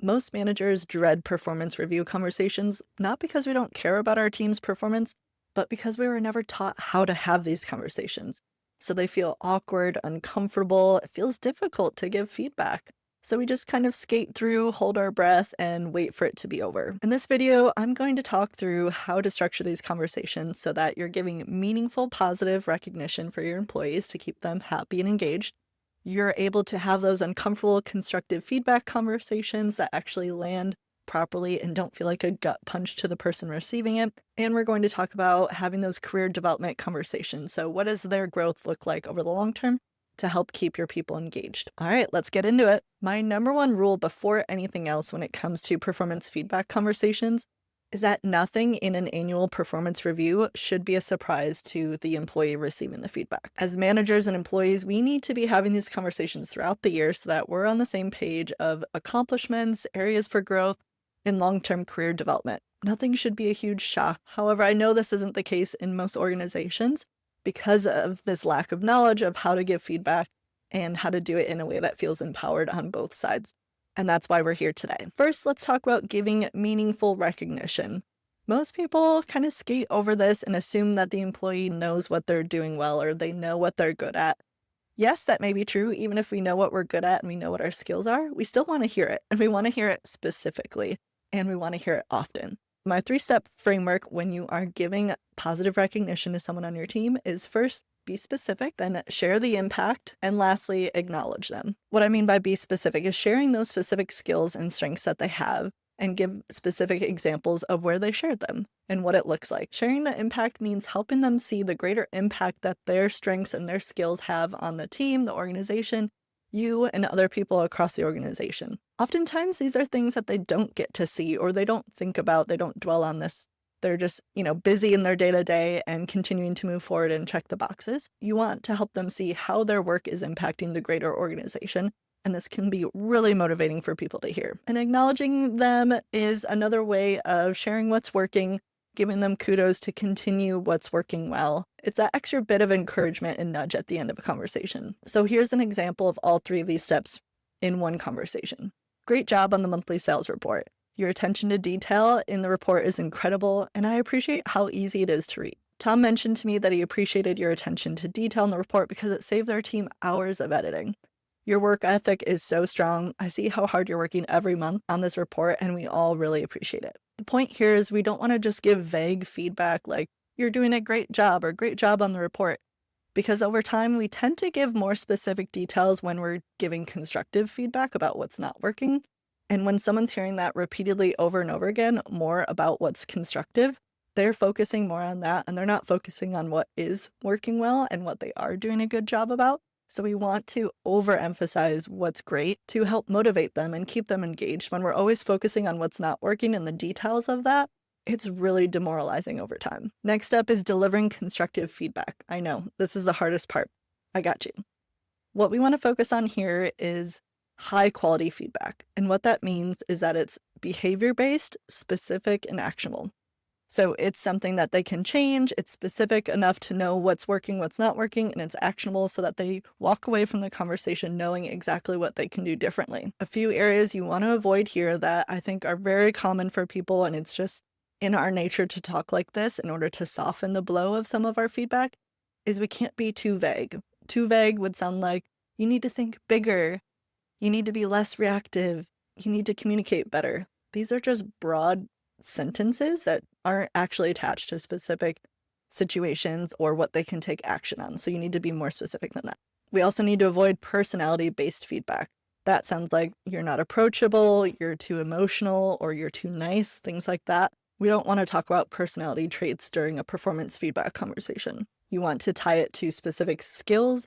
Most managers dread performance review conversations, not because we don't care about our team's performance, but because we were never taught how to have these conversations. So they feel awkward, uncomfortable, it feels difficult to give feedback. So we just kind of skate through, hold our breath, and wait for it to be over. In this video, I'm going to talk through how to structure these conversations so that you're giving meaningful, positive recognition for your employees to keep them happy and engaged. You're able to have those uncomfortable, constructive feedback conversations that actually land properly and don't feel like a gut punch to the person receiving it. And we're going to talk about having those career development conversations. So what does their growth look like over the long term to help keep your people engaged? All right, let's get into it. My number one rule before anything else when it comes to performance feedback conversations is that nothing in an annual performance review should be a surprise to the employee receiving the feedback. As managers and employees, we need to be having these conversations throughout the year so that we're on the same page of accomplishments, areas for growth, and long-term career development. Nothing should be a huge shock. However, I know this isn't the case in most organizations because of this lack of knowledge of how to give feedback and how to do it in a way that feels empowered on both sides. And that's why we're here today. First, let's talk about giving meaningful recognition. Most people kind of skate over this and assume that the employee knows what they're doing well or they know what they're good at. Yes, that may be true. Even if we know what we're good at and we know what our skills are, we still want to hear it. And we want to hear it specifically, and we want to hear it often. My 3-step framework when you are giving positive recognition to someone on your team is first, be specific, then share the impact, and lastly, acknowledge them. What I mean by be specific is sharing those specific skills and strengths that they have and give specific examples of where they shared them and what it looks like. Sharing the impact means helping them see the greater impact that their strengths and their skills have on the team, the organization, you, and other people across the organization. Oftentimes, these are things that they don't get to see or they don't think about, they don't dwell on this. They're just, busy in their day-to-day and continuing to move forward and check the boxes. You want to help them see how their work is impacting the greater organization, and this can be really motivating for people to hear. And acknowledging them is another way of sharing what's working, giving them kudos to continue what's working well. It's that extra bit of encouragement and nudge at the end of a conversation. So here's an example of all 3 of these steps in one conversation. Great job on the monthly sales report. Your attention to detail in the report is incredible, and I appreciate how easy it is to read. Tom mentioned to me that he appreciated your attention to detail in the report because it saved their team hours of editing. Your work ethic is so strong. I see how hard you're working every month on this report, and we all really appreciate it. The point here is we don't want to just give vague feedback like, you're doing a great job or great job on the report, because over time we tend to give more specific details when we're giving constructive feedback about what's not working. And when someone's hearing that repeatedly over and over again, more about what's constructive, they're focusing more on that and they're not focusing on what is working well and what they are doing a good job about. So we want to overemphasize what's great to help motivate them and keep them engaged. When we're always focusing on what's not working and the details of that, it's really demoralizing over time. Next up is delivering constructive feedback. I know, this is the hardest part. I got you. What we want to focus on here is high quality feedback. And what that means is that it's behavior-based, specific, and actionable. So it's something that they can change, it's specific enough to know what's working, what's not working, and it's actionable so that they walk away from the conversation knowing exactly what they can do differently. A few areas you want to avoid here that I think are very common for people, and it's just in our nature to talk like this in order to soften the blow of some of our feedback, is we can't be too vague. Too vague would sound like, you need to think bigger, you need to be less reactive, you need to communicate better. These are just broad sentences that aren't actually attached to specific situations or what they can take action on. So you need to be more specific than that. We also need to avoid personality-based feedback. That sounds like you're not approachable, you're too emotional, or you're too nice, things like that. We don't want to talk about personality traits during a performance feedback conversation. You want to tie it to specific skills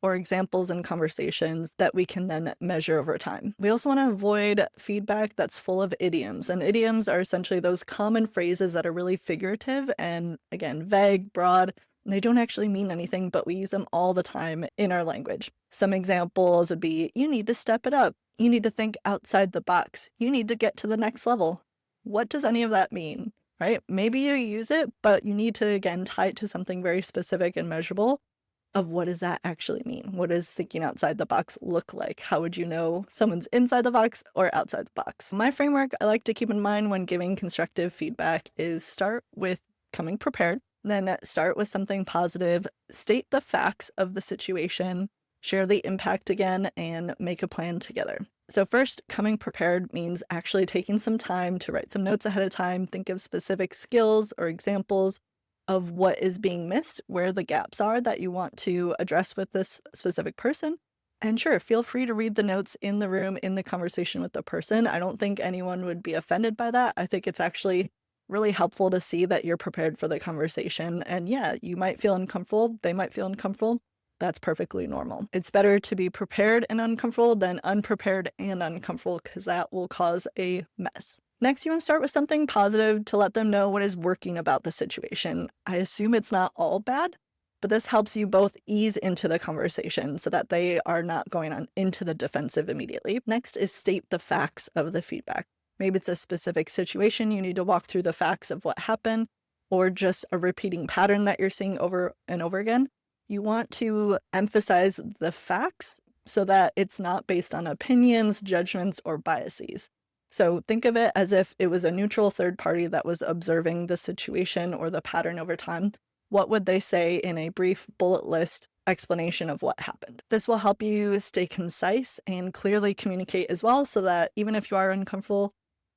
or examples in conversations that we can then measure over time. We also want to avoid feedback that's full of idioms, and idioms are essentially those common phrases that are really figurative and, again, vague, broad. They don't actually mean anything, but we use them all the time in our language. Some examples would be, you need to step it up, you need to think outside the box, you need to get to the next level. What does any of that mean, right? Maybe you use it, but you need to, again, tie it to something very specific and measurable of what does that actually mean? What does thinking outside the box look like? How would you know someone's inside the box or outside the box? My framework I like to keep in mind when giving constructive feedback is start with coming prepared, then start with something positive, state the facts of the situation, share the impact again, and make a plan together. So first, coming prepared means actually taking some time to write some notes ahead of time, think of specific skills or examples of what is being missed, where the gaps are that you want to address with this specific person. And sure, feel free to read the notes in the room in the conversation with the person. I don't think anyone would be offended by that. I think it's actually really helpful to see that you're prepared for the conversation. And yeah, you might feel uncomfortable, they might feel uncomfortable. That's perfectly normal. It's better to be prepared and uncomfortable than unprepared and uncomfortable because that will cause a mess. Next, you want to start with something positive to let them know what is working about the situation. I assume it's not all bad, but this helps you both ease into the conversation so that they are not going on into the defensive immediately. Next is state the facts of the feedback. Maybe it's a specific situation, you need to walk through the facts of what happened, or just a repeating pattern that you're seeing over and over again. You want to emphasize the facts so that it's not based on opinions, judgments, or biases. So think of it as if it was a neutral third party that was observing the situation or the pattern over time. What would they say in a brief bullet list explanation of what happened? This will help you stay concise and clearly communicate as well, so that even if you are uncomfortable,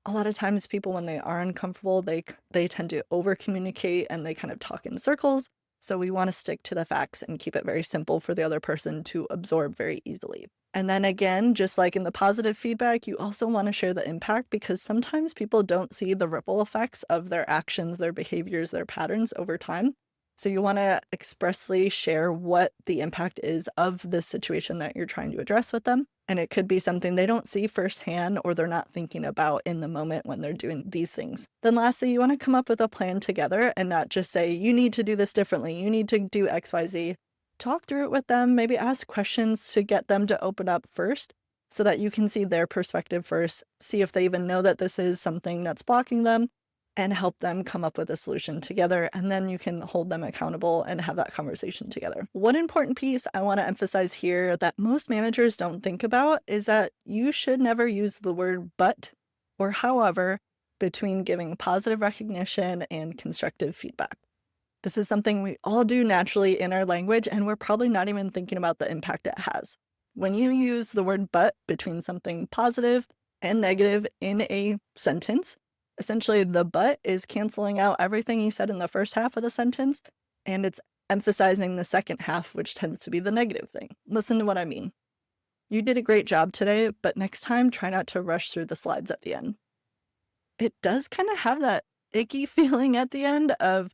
a lot of times people, when they are uncomfortable, they tend to over communicate and they kind of talk in circles. So we want to stick to the facts and keep it very simple for the other person to absorb very easily. And then again, just like in the positive feedback, you also want to share the impact, because sometimes people don't see the ripple effects of their actions, their behaviors, their patterns over time. So you want to expressly share what the impact is of the situation that you're trying to address with them. And it could be something they don't see firsthand or they're not thinking about in the moment when they're doing these things. Then lastly, you want to come up with a plan together and not just say, you need to do this differently, you need to do XYZ. Talk through it with them, maybe ask questions to get them to open up first so that you can see their perspective first, see if they even know that this is something that's blocking them, and help them come up with a solution together. And then you can hold them accountable and have that conversation together. One important piece I want to emphasize here that most managers don't think about is that you should never use the word but or however between giving positive recognition and constructive feedback. This is something we all do naturally in our language, and we're probably not even thinking about the impact it has. When you use the word but between something positive and negative in a sentence, essentially the but is canceling out everything you said in the first half of the sentence, and it's emphasizing the second half, which tends to be the negative thing. Listen to what I mean. You did a great job today, but next time try not to rush through the slides at the end. It does kind of have that icky feeling at the end of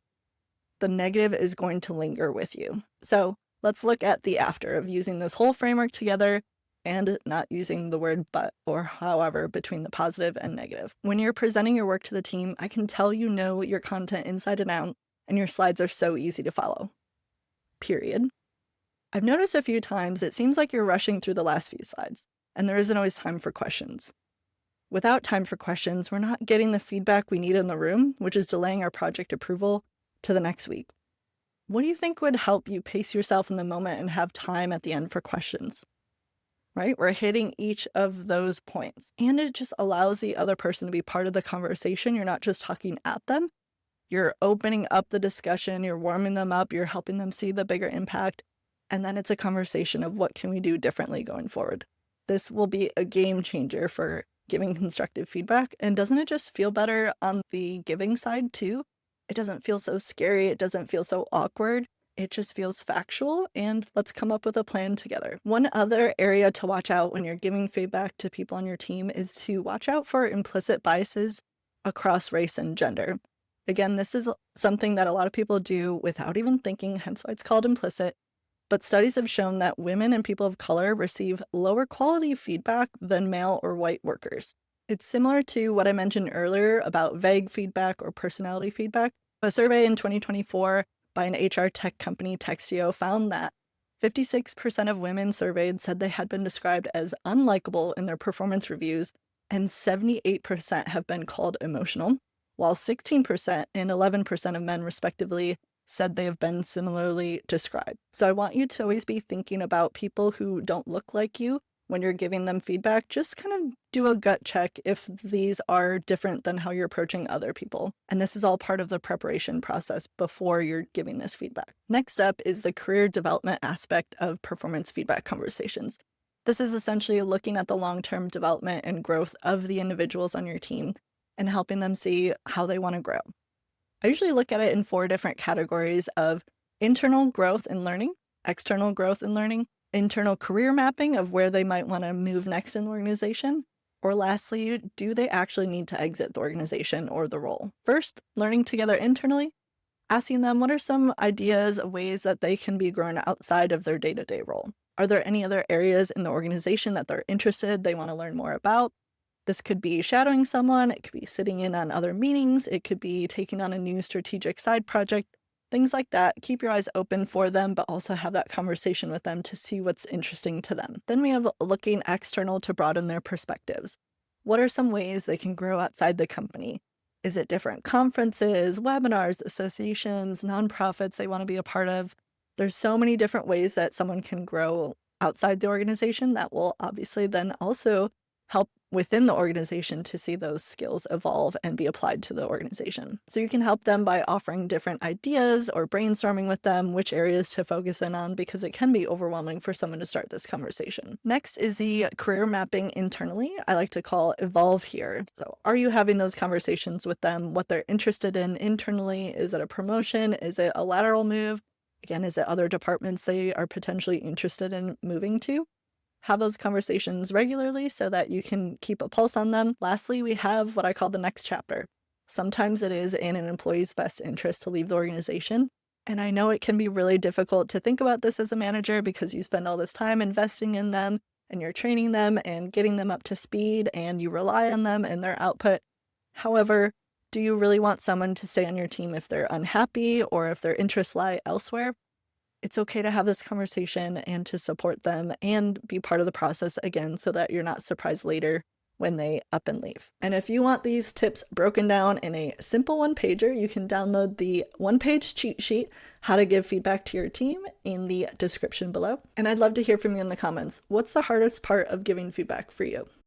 the negative is going to linger with you. So let's look at the after of using this whole framework together and not using the word but or however between the positive and negative. When you're presenting your work to the team, I can tell you know your content inside and out, and your slides are so easy to follow. Period. I've noticed a few times it seems like you're rushing through the last few slides, and there isn't always time for questions. Without time for questions, we're not getting the feedback we need in the room, which is delaying our project approval to the next week. What do you think would help you pace yourself in the moment and have time at the end for questions? Right? We're hitting each of those points, and it just allows the other person to be part of the conversation. You're not just talking at them. You're opening up the discussion, you're warming them up, you're helping them see the bigger impact, and then it's a conversation of what can we do differently going forward. This will be a game changer for giving constructive feedback, and doesn't it just feel better on the giving side too? It doesn't feel so scary, it doesn't feel so awkward. It just feels factual, and let's come up with a plan together. One other area to watch out when you're giving feedback to people on your team is to watch out for implicit biases across race and gender. Again, this is something that a lot of people do without even thinking, hence why it's called implicit. But studies have shown that women and people of color receive lower quality feedback than male or white workers. It's similar to what I mentioned earlier about vague feedback or personality feedback. A survey in 2024 by an HR tech company, Textio, found that 56% of women surveyed said they had been described as unlikable in their performance reviews, and 78% have been called emotional, while 16% and 11% of men, respectively, said they have been similarly described. So I want you to always be thinking about people who don't look like you when you're giving them feedback. Just kind of do a gut check if these are different than how you're approaching other people. And this is all part of the preparation process before you're giving this feedback. Next up is the career development aspect of performance feedback conversations. This is essentially looking at the long-term development and growth of the individuals on your team and helping them see how they want to grow. I usually look at it in 4 different categories of internal growth and learning, external growth and learning, internal career mapping of where they might want to move next in the organization, or lastly, do they actually need to exit the organization or the role? First, learning together internally, asking them what are some ideas of ways that they can be grown outside of their day-to-day role. Are there any other areas in the organization that they're interested, they want to learn more about? This could be shadowing someone, it could be sitting in on other meetings, it could be taking on a new strategic side project, things like that. Keep your eyes open for them, but also have that conversation with them to see what's interesting to them. Then we have looking external to broaden their perspectives. What are some ways they can grow outside the company? Is it different conferences, webinars, associations, nonprofits they want to be a part of? There's so many different ways that someone can grow outside the organization that will obviously then also help within the organization to see those skills evolve and be applied to the organization. So you can help them by offering different ideas or brainstorming with them which areas to focus in on, because it can be overwhelming for someone to start this conversation. Next is the career mapping internally. I like to call evolve here. So are you having those conversations with them, what they're interested in internally? Is it a promotion? Is it a lateral move? Again, is it other departments they are potentially interested in moving to? Have those conversations regularly so that you can keep a pulse on them. Lastly, we have what I call the next chapter. Sometimes it is in an employee's best interest to leave the organization. And I know it can be really difficult to think about this as a manager because you spend all this time investing in them and you're training them and getting them up to speed and you rely on them and their output. However, do you really want someone to stay on your team if they're unhappy or if their interests lie elsewhere? It's okay to have this conversation and to support them and be part of the process again so that you're not surprised later when they up and leave. And if you want these tips broken down in a simple one-pager, you can download the one-page cheat sheet, How to Give Feedback to Your Team, in the description below. And I'd love to hear from you in the comments. What's the hardest part of giving feedback for you?